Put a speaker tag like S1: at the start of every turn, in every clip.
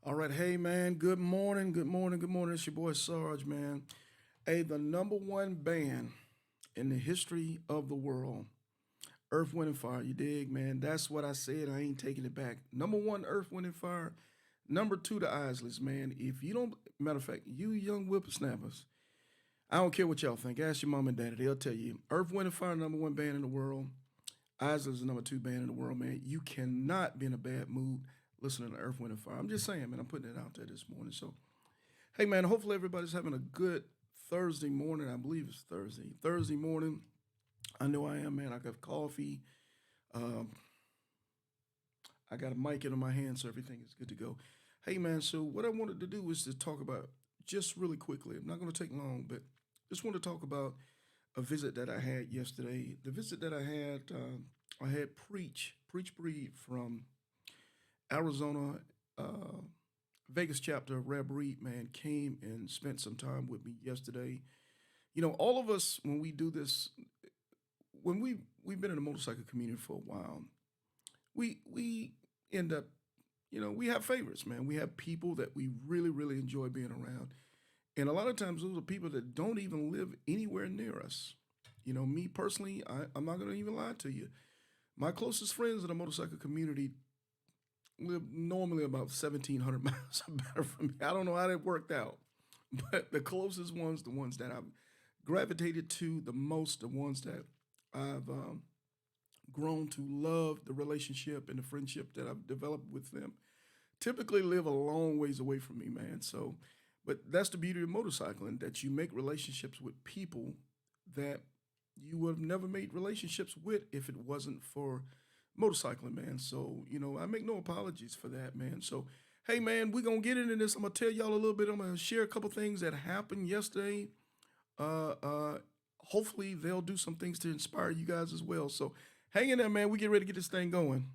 S1: All right, hey man, good morning, good morning, good morning. It's your boy Sarge, man. Hey, the number one band in the history of the world, Earth, Wind, and Fire. You dig, man? That's what I said. I ain't taking it back. Number one, Earth, Wind, and Fire. Number two, the Isleys, man. If you don't, matter of fact, you young whippersnappers, I don't care what y'all think. Ask your mom and daddy. They'll tell you. Earth, Wind, and Fire, number one band in the world. Isleys is the number two band in the world, man. You cannot be in a bad mood listening to Earth, Wind, and Fire. I'm just saying, man. I'm putting it out there this morning. So, hey, man, hopefully everybody's having a good Thursday morning. I believe it's Thursday. Thursday morning. I know I am, man. I got coffee. Um, I got a mic in my hand, so everything is good to go. Hey, man, so what I wanted to do was to talk about just really quickly. I'm not going to take long, but just want to talk about a visit that I had yesterday. The visit that I had Preach Breed from Arizona, uh, Vegas chapter of Reb Reed, man, came and spent some time with me yesterday. You know, all of us when we do this, when we've been in the motorcycle community for a while, we end up, we have favorites, man. We have people that we really really enjoy being around, and a lot of times those are people that don't even live anywhere near us. You know, me personally, I'm not gonna even lie to you. My closest friends in the motorcycle community live normally about 1,700 miles better from me. I don't know how that worked out, but the closest ones, the ones that I've gravitated to the most, the ones that I've grown to love the relationship and the friendship that I've developed with them, typically live a long ways away from me, man. So, but that's the beauty of motorcycling, that you make relationships with people that you would have never made relationships with if it wasn't for motorcycling, man. So, I make no apologies for that, man. So, hey, man, we're going to get into this. I'm going to tell y'all a little bit. I'm going to share a couple things that happened yesterday. Uh, uh, Hopefully, they'll do some things to inspire you guys as well. So, hang in there, man. We get ready to get this thing going.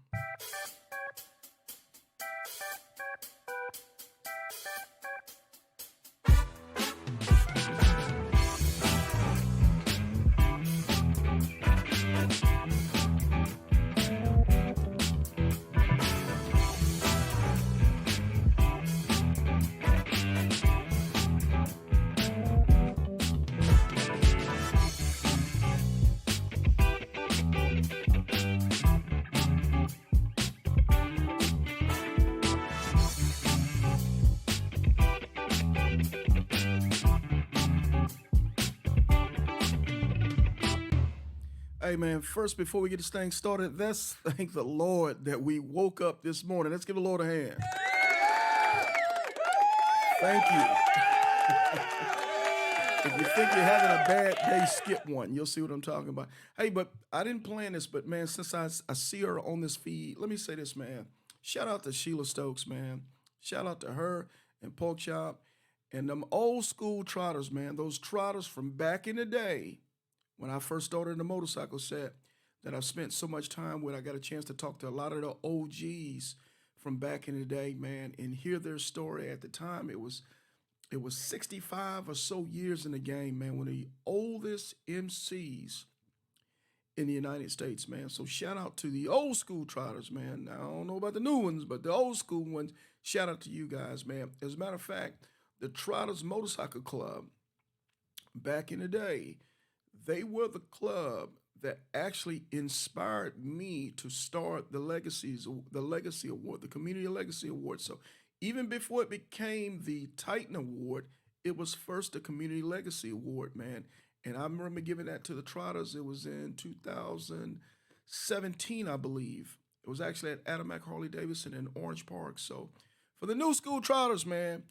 S1: Hey, man, first, before we get this thing started, let's thank the Lord that we woke up this morning. Let's give the Lord a hand. Thank you. If you think you're having a bad day, skip one. You'll see what I'm talking about. Hey, but I didn't plan this, but man, since I see her on this feed, let me say this, man. Shout out to Sheila Stokes, man. Shout out to her and Pork Chop and them old school trotters, man. Those trotters from back in the day when I first started in the motorcycle set that I've spent so much time with. I got a chance to talk to a lot of the OGs from back in the day, man, and hear their story. At the time, it was 65 or so years in the game, man, one of the oldest MCs in the United States, man. So shout out to the old school trotters, man. Now, I don't know about the new ones, but the old school ones, shout out to you guys, man. As a matter of fact, the Trotters Motorcycle Club back in the day, they were the club that actually inspired me to start the Legacy Award, the Community Legacy Award. So even before it became the Titan Award, it was first the Community Legacy Award, man. And I remember giving that to the Trotters. It was in 2017, I believe. It was actually at Adamak Harley Davidson in Orange Park. So for the new school Trotters, man,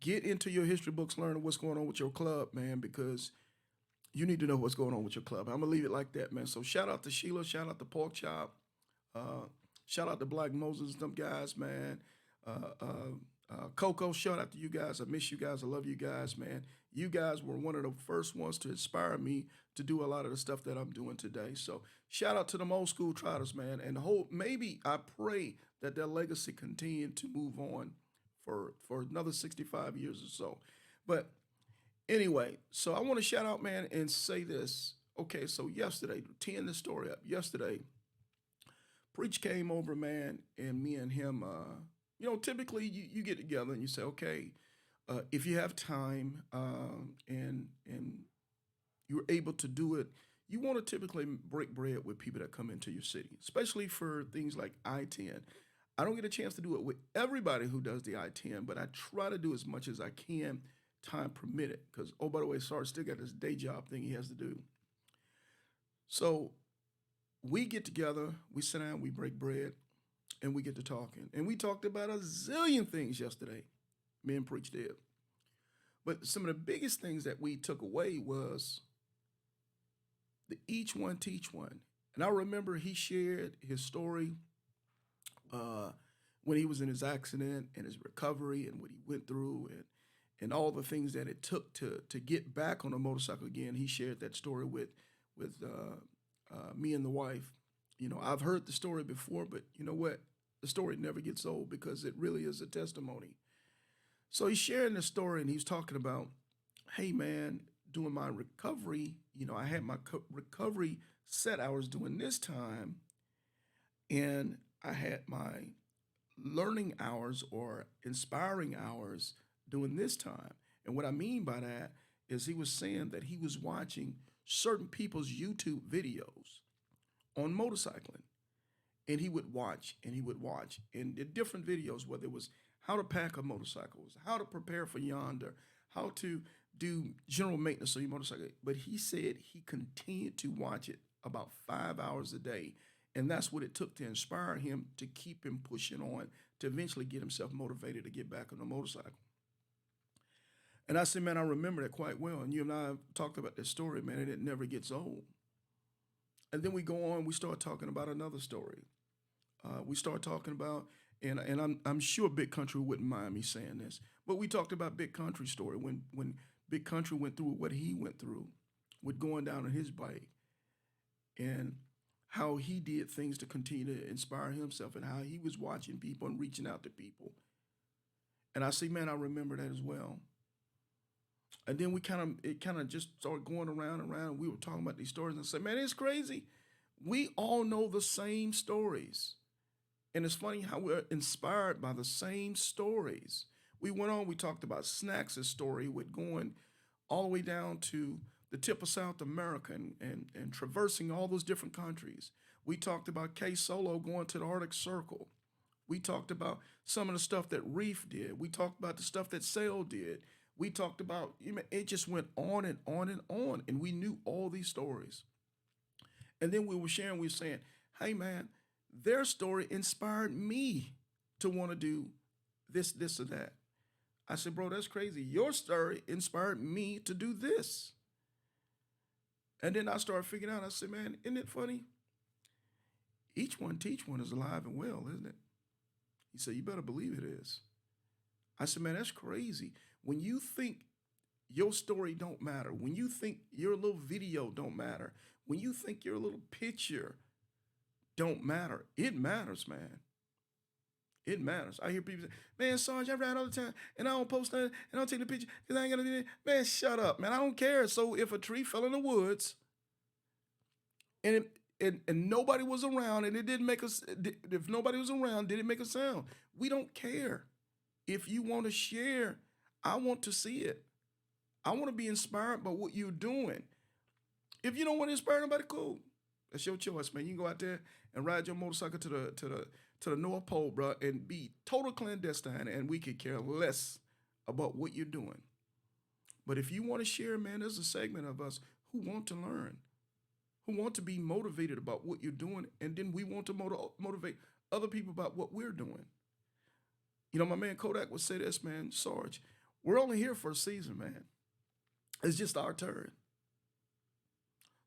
S1: get into your history books, learn what's going on with your club, man, because you need to know what's going on with your club. I'm gonna leave it like that, man. So shout out to Sheila, shout out to Pork Chop, uh, shout out to Black Moses, them guys, man. Uh, uh, Coco, shout out to you guys. I miss you guys. I love you guys, man. You guys were one of the first ones to inspire me to do a lot of the stuff that I'm doing today. So shout out to them old school trotters, man. And hope maybe I pray that their legacy continue to move on for another 65 years or so. But anyway, so I want to shout out, man, and say this. Okay, so yesterday, teeing this story up, yesterday, Preach came over, man, and me and him, typically you get together and you say, okay, if you have time and you're able to do it, you want to typically break bread with people that come into your city, especially for things like I-10. I don't get a chance to do it with everybody who does the I-10, but I try to do as much as I can, time permitted. Because, oh, by the way, Sarge still got this day job thing he has to do. So we get together, we sit down, we break bread, and we get to talking. And we talked about a zillion things yesterday. Me and Preach did. But some of the biggest things that we took away was the each one teach one. And I remember he shared his story when he was in his accident and his recovery and what he went through and all the things that it took to get back on a motorcycle again. He shared that story with me and the wife. I've heard the story before, but you know what? The story never gets old because it really is a testimony. So he's sharing the story and he's talking about, hey man, doing my recovery, I had my recovery set hours doing this time, and I had my learning hours or inspiring hours doing this time. And what I mean by that is he was saying that he was watching certain people's YouTube videos on motorcycling. And he would watch and he would watch and the different videos, whether it was how to pack a motorcycle, how to prepare for yonder, how to do general maintenance on your motorcycle. But he said he continued to watch it about 5 hours a day. And that's what it took to inspire him to keep him pushing on to eventually get himself motivated to get back on the motorcycle. And I said, man, I remember that quite well. And you and I have talked about this story, man, and it never gets old. And then we go on, we start talking about another story. We start talking about, and I'm sure Big Country wouldn't mind me saying this, but we talked about Big Country's story when Big Country went through what he went through with going down on his bike and how he did things to continue to inspire himself and how he was watching people and reaching out to people. And I say, man, I remember that as well. And then it kind of just started going around and around. And we were talking about these stories and I said, man, it's crazy. We all know the same stories. And it's funny how we're inspired by the same stories. We went on, we talked about Snacks' story with going all the way down to the tip of South America and traversing all those different countries. We talked about K Solo going to the Arctic Circle. We talked about some of the stuff that Reef did. We talked about the stuff that Sail did. We talked about, it just went on and on and on. And we knew all these stories. And then we were sharing, we were saying, hey man, their story inspired me to want to do this, or that. I said, bro, that's crazy. Your story inspired me to do this. And then I started figuring out, I said, man, isn't it funny? Each one teach one is alive and well, isn't it? He said, you better believe it is. I said, man, that's crazy. When you think your story don't matter, when you think your little video don't matter, when you think your little picture don't matter, it matters, man. It matters. I hear people say, man, Sarge, I ride all the time and I don't post nothing and I don't take the picture because I ain't gonna do that. Man, shut up, man. I don't care. So if a tree fell in the woods and nobody was around and it didn't make us, if nobody was around, did it make a sound? We don't care. If you want to share, I want to see it. I want to be inspired by what you're doing. If you don't want to inspire nobody, cool. That's your choice, man. You can go out there and ride your motorcycle to the North Pole, bro, and be total clandestine, and we could care less about what you're doing. But if you want to share, man, there's a segment of us who want to learn, who want to be motivated about what you're doing, and then we want to motivate other people about what we're doing. My man Kodak would say this, man, Sarge, we're only here for a season, man. It's just our turn.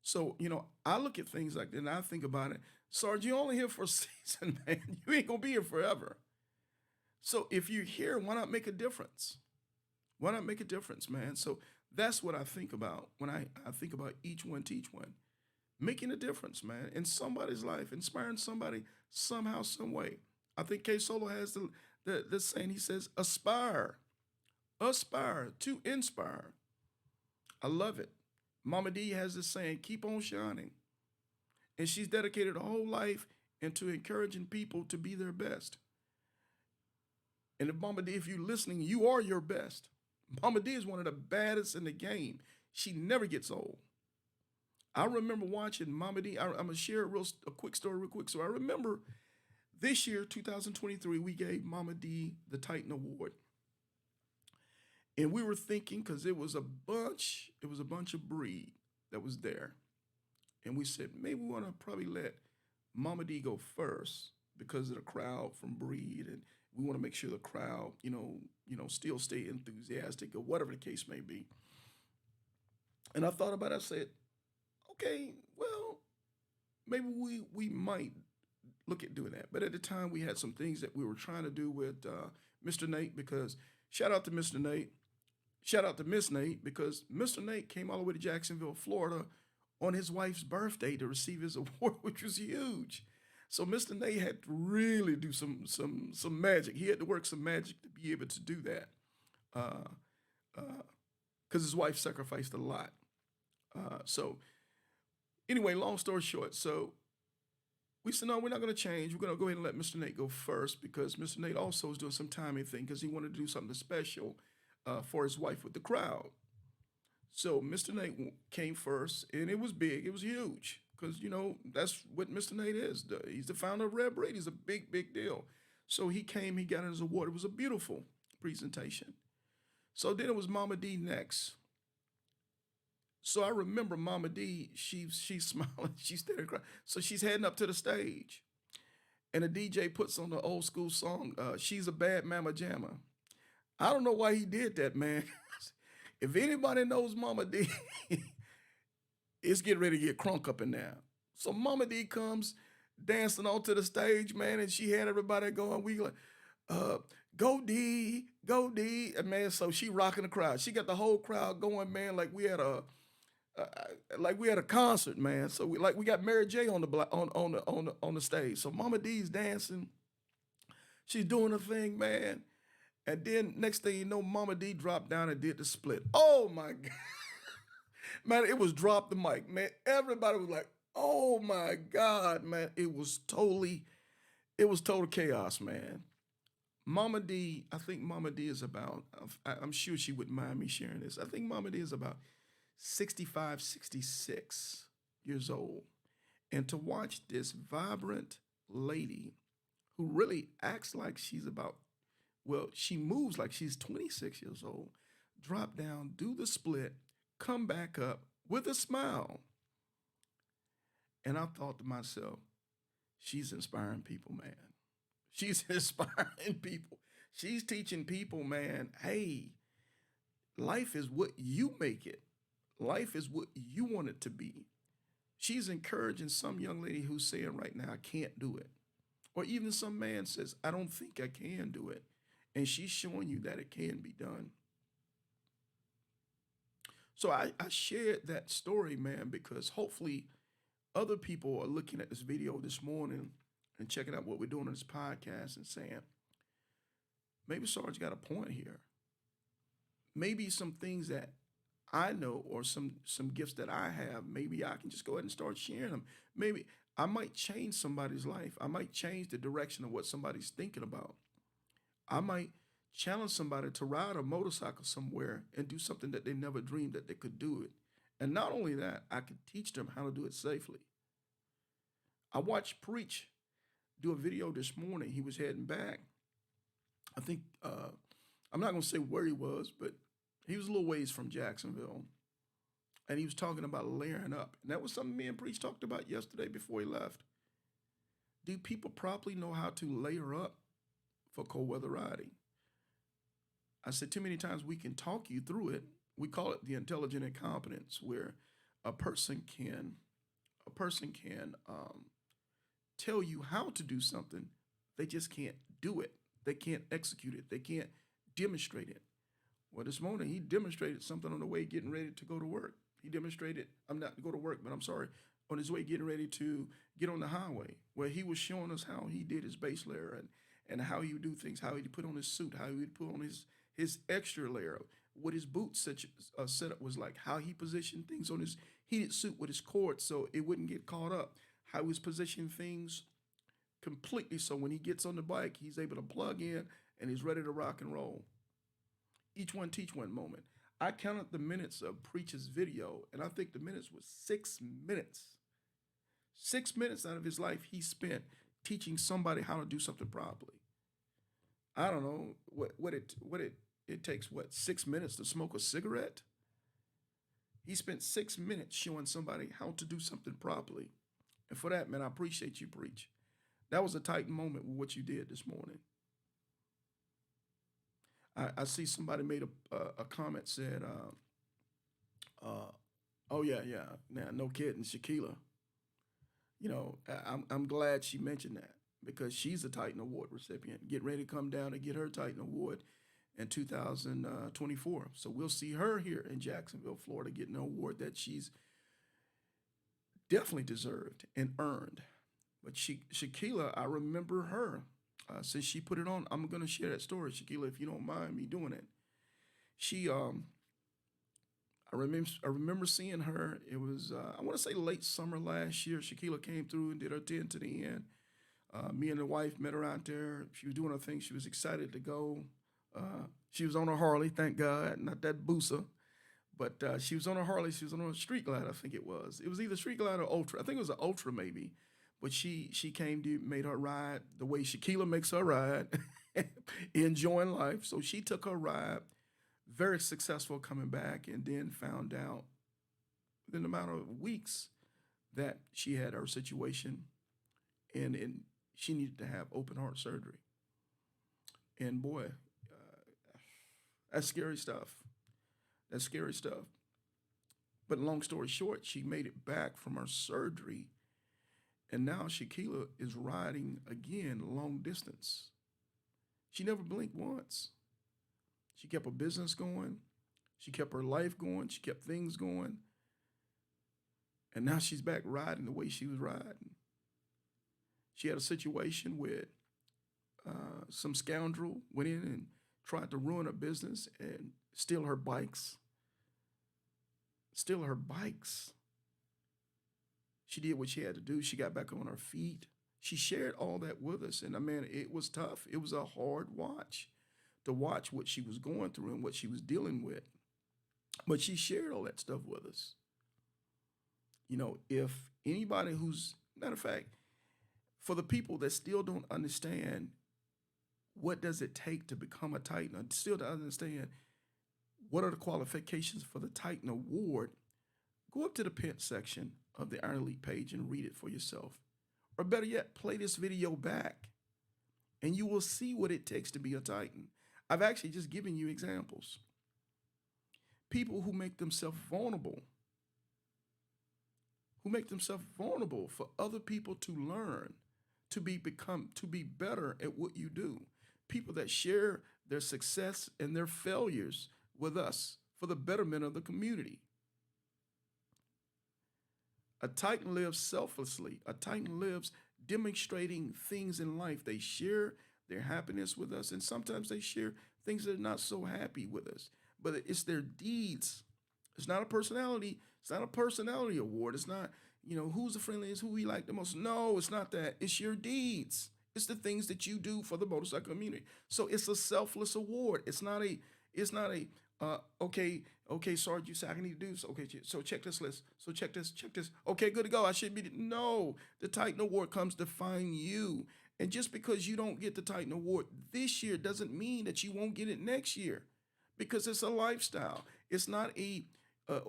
S1: So, I look at things like that and I think about it. Sarge, you're only here for a season, man. You ain't going to be here forever. So if you're here, why not make a difference? Why not make a difference, man? So that's what I think about when I think about each one, teach one. Making a difference, man, in somebody's life, inspiring somebody somehow, some way. I think K Solo has the saying, he says, aspire to inspire. I love it. Mama D has this saying, keep on shining. And she's dedicated her whole life into encouraging people to be their best. And if Mama D, if you're listening, you are your best. Mama D is one of the baddest in the game. She never gets old. I remember watching Mama D. I'm gonna share a quick story, real quick. So I remember this year, 2023, we gave Mama D the Titan Award, and we were thinking because it was a bunch of breed that was there, and we said maybe we want to probably let Mama D go first because of the crowd from breed, and we want to make sure the crowd, still stay enthusiastic or whatever the case may be. And I thought about it. I said, okay, well, maybe we might look at doing that. But at the time, we had some things that we were trying to do with Mr. Nate because shout out to Mr. Nate, shout out to Miss Nate because Mr. Nate came all the way to Jacksonville, Florida, on his wife's birthday to receive his award, which was huge. So Mr. Nate had to really do some magic. He had to work some magic to be able to do that, because his wife sacrificed a lot. So anyway, long story short, so we said, no, we're not going to change. We're going to go ahead and let Mr. Nate go first because Mr. Nate also was doing some timing thing because he wanted to do something special for his wife with the crowd. So Mr. Nate came first, and it was big. It was huge because, that's what Mr. Nate is. He's the founder of Red Braid. He's a big, big deal. So he came, he got his award. It was a beautiful presentation. So then it was Mama D next. So I remember Mama D, she's smiling, she's standing crying. So she's heading up to the stage. And the DJ puts on the old school song, She's a Bad Mama Jamma. I don't know why he did that, man. If anybody knows Mama D, it's getting ready to get crunk up in there. So Mama D comes dancing onto the stage, man, and she had everybody going. We like, go D, go D, and man, so she rocking the crowd. She got the whole crowd going, man, like we had a concert, man. So we got Mary J on the stage. So Mama D's dancing, she's doing her thing, man. And then next thing you know, Mama D dropped down and did the split. Oh my God. Man, it was drop the mic, man. Everybody was like, oh my God, man. It was total chaos, man. Mama D, I think Mama D is about, I'm sure she wouldn't mind me sharing this. I think Mama D is about 65, 66 years old. And to watch this vibrant lady who really acts like she's she moves like she's 26 years old, drop down, do the split, come back up with a smile. And I thought to myself, she's inspiring people, man. She's inspiring people. She's teaching people, man, hey, life is what you make it. Life is what you want it to be. She's encouraging some young lady who's saying right now, I can't do it. Or even some man says, I don't think I can do it. And she's showing you that it can be done. So I shared that story, man, because hopefully other people are looking at this video this morning and checking out what we're doing on this podcast and saying, maybe Sarge got a point here. Maybe some things that I know or some gifts that I have, maybe I can just go ahead and start sharing them. Maybe I might change somebody's life. I might change the direction of what somebody's thinking about. I might challenge somebody to ride a motorcycle somewhere and do something that they never dreamed that they could do it. And not only that, I could teach them how to do it safely. I watched Preach do a video this morning. He was heading back. I think, I'm not going to say where he was, but he was a little ways from Jacksonville. And he was talking about layering up. And that was something me and Preach talked about yesterday before he left. Do people properly know how to layer up for cold weather riding? I said too many times we can talk you through it. We call it the intelligent incompetence, where a person can tell you how to do something. They just can't do it. They can't execute it. They can't demonstrate it. Well, this morning he demonstrated something on the way getting ready to go to work. He demonstrated, I'm not to go to work, but I'm sorry, on his way getting ready to get on the highway, where he was showing us how he did his base layer and how he would do things, how he'd put on his suit, how he would put on his extra layer, what his boot setup was like, how he positioned things on his heated suit with his cord so it wouldn't get caught up, how he was positioning things completely so when he gets on the bike, he's able to plug in and he's ready to rock and roll. Each one teach one moment. I counted the minutes of Preacher's video, and I think the minutes was 6 minutes. 6 minutes out of his life he spent teaching somebody how to do something properly. I don't know it takes 6 minutes to smoke a cigarette. He spent 6 minutes showing somebody how to do something properly, and for that, man, I appreciate you, Preach. That was a tight moment with what you did this morning. I see somebody made a comment said, "Oh yeah, yeah, now no kidding, Shaquilla." I'm glad she mentioned that because she's a Titan Award recipient. Get ready to come down and get her Titan Award in 2024. So we'll see her here in Jacksonville, Florida, getting an award that she's definitely deserved and earned. But Shaquilla, I remember her since she put it on. I'm going to share that story, Shaquilla, if you don't mind me doing it. She, I remember seeing her. It was I want to say late summer last year. Shaquilla came through and did her 10 to the end. Me and the wife met her out there. She was doing her thing. She was excited to go. She was on a Harley, thank God, not that Busa. But she was on a Harley. She was on a Street Glide, I think it was. It was either Street Glide or Ultra. I think it was an Ultra maybe. But she came to made her ride the way Shaquilla makes her ride, enjoying life. So she took her ride, very successful coming back, and then found out within a matter of weeks that she had her situation and she needed to have open heart surgery. And boy, that's scary stuff. That's scary stuff. But long story short, she made it back from her surgery. And now Shaquilla is riding again long distance. She never blinked once. She kept her business going. She kept her life going. She kept things going. And now she's back riding the way she was riding. She had a situation with some scoundrel went in and tried to ruin her business and steal her bikes. Steal her bikes. She did what she had to do. She got back on her feet. She shared all that with us. And I mean, it was tough. It was a hard watch to watch what she was going through and what she was dealing with. But she shared all that stuff with us. If anybody matter of fact, for the people that still don't understand what does it take to become a Titan, or still to understand what are the qualifications for the Titan Award, go up to the Pent section of the Iron Elite page and read it for yourself. Or better yet, play this video back and you will see what it takes to be a Titan. I've actually just given you examples. People who make themselves vulnerable, for other people to learn, to be better at what you do. People that share their success and their failures with us for the betterment of the community. A Titan lives selflessly. A Titan lives demonstrating things in life. They share their happiness with us, and sometimes they share things that are not so happy with us. But it's their deeds. It's not a personality. It's not a personality award. It's not, who's the friendliest, who we like the most. No, it's not that. It's your deeds. It's the things that you do for the motorcycle community. So it's a selfless award. It's not a okay, Sarge, you said I need to do so. Okay, so check this list. So check this. Okay, good to go. I should be. No, the Titan Award comes to find you. And just because you don't get the Titan Award this year doesn't mean that you won't get it next year, because it's a lifestyle. It's not year to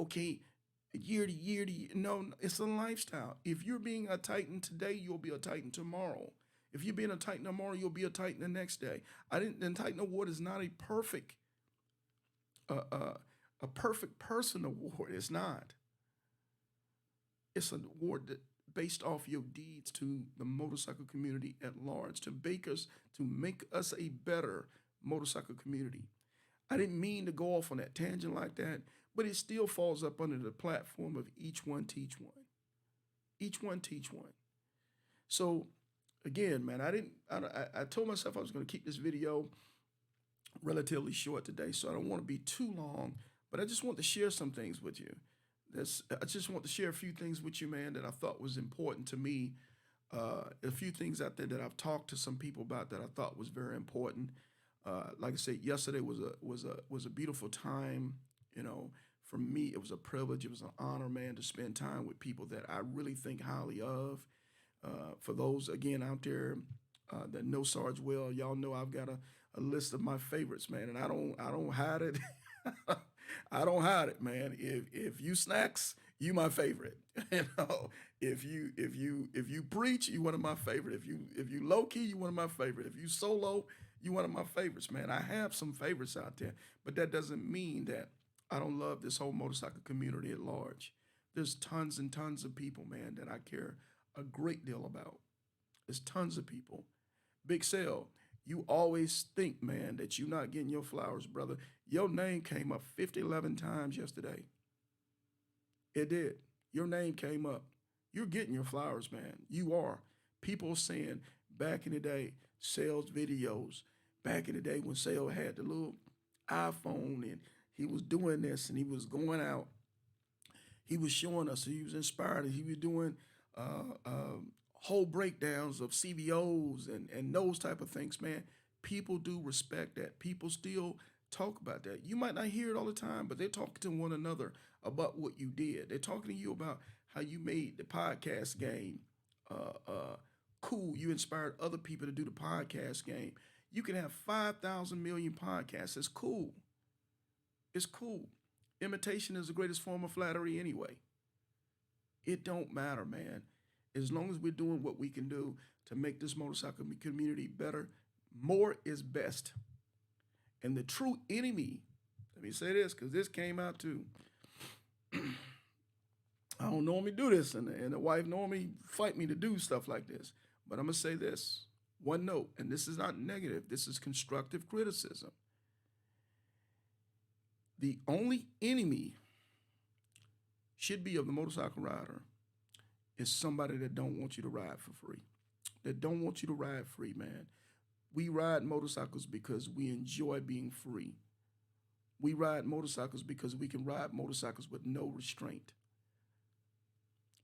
S1: year to year. No, it's a lifestyle. If you're being a Titan today, you'll be a Titan tomorrow. If you're being a Titan tomorrow, you'll be a Titan the next day. The Titan Award is not a perfect person award. It's not. It's an award that based off your deeds to the motorcycle community at large, to make us a better motorcycle community. I didn't mean to go off on that tangent like that, but it still falls up under the platform of each one teach one. Each one teach one. So again, man, I told myself I was going to keep this video relatively short today, so I don't want to be too long, but I just want to share some things with you. I just want to share a few things with you, man, that I thought was important to me. A few things out there that I've talked to some people about that I thought was very important. Like I said, yesterday was a beautiful time. You know, for me, it was a privilege. It was an honor, man, to spend time with people that I really think highly of. For those again out there that know Sarge well, y'all know I've got a list of my favorites, man, and I don't hide it. I don't hide it, man. If you snacks, you my favorite. You know, if you preach, you one of my favorite. If you low key, you one of my favorite. If you solo, you one of my favorites, man. I have some favorites out there, but that doesn't mean that I don't love this whole motorcycle community at large. There's tons and tons of people, man, that I care a great deal about. There's tons of people. Big Sale, you always think, man, that you're not getting your flowers, brother. Your name came up 50, 11 times yesterday. It did. Your name came up. You're getting your flowers, man. You are. People saying back in the day, sales videos, back in the day when Sale had the little iPhone and he was doing this and he was going out, he was showing us, he was inspired, and he was doing whole breakdowns of CVOs and those type of things, man. People do respect that. People still talk about that. You might not hear it all the time, but they're talking to one another about what you did. They're talking to you about how you made the podcast game cool. You inspired other people to do the podcast game. You can have 5,000 million podcasts. It's cool. It's cool. Imitation is the greatest form of flattery anyway. It don't matter, man. As long as we're doing what we can do to make this motorcycle community better, more is best. And the true enemy, let me say this because this came out too. I don't normally do this, and the wife normally fight me to do stuff like this. But I'm going to say this one note, and this is not negative, this is constructive criticism. The only enemy should be of the motorcycle rider is somebody that don't want you to ride for free. That don't want you to ride free, man. We ride motorcycles because we enjoy being free. We ride motorcycles because we can ride motorcycles with no restraint.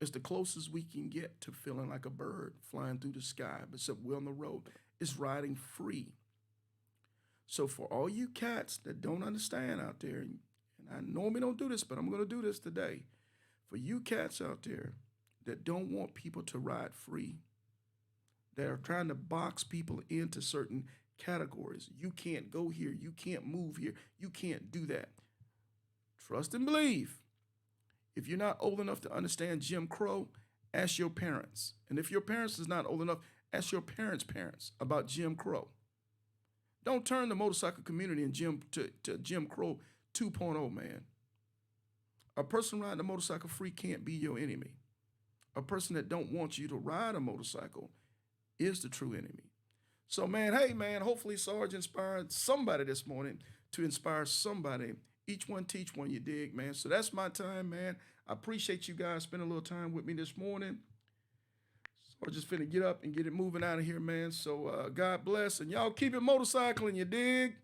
S1: It's the closest we can get to feeling like a bird flying through the sky, but except we're on the road. It's riding free. So for all you cats that don't understand out there, and I normally don't do this, but I'm going to do this today. For you cats out there that don't want people to ride free, that are trying to box people into certain categories. You can't go here. You can't move here. You can't do that. Trust and believe. If you're not old enough to understand Jim Crow, ask your parents. And if your parents is not old enough, ask your parents' parents about Jim Crow. Don't turn the motorcycle community and to Jim Crow 2.0, man. A person riding a motorcycle free can't be your enemy. A person that don't want you to ride a motorcycle is the true enemy. So, man, hey, man, hopefully Sarge inspired somebody this morning to inspire somebody. Each one teach one, you dig, man. So that's my time, man. I appreciate you guys spending a little time with me this morning. So just finna get up and get it moving out of here, man. So God bless, and y'all keep it motorcycling, you dig?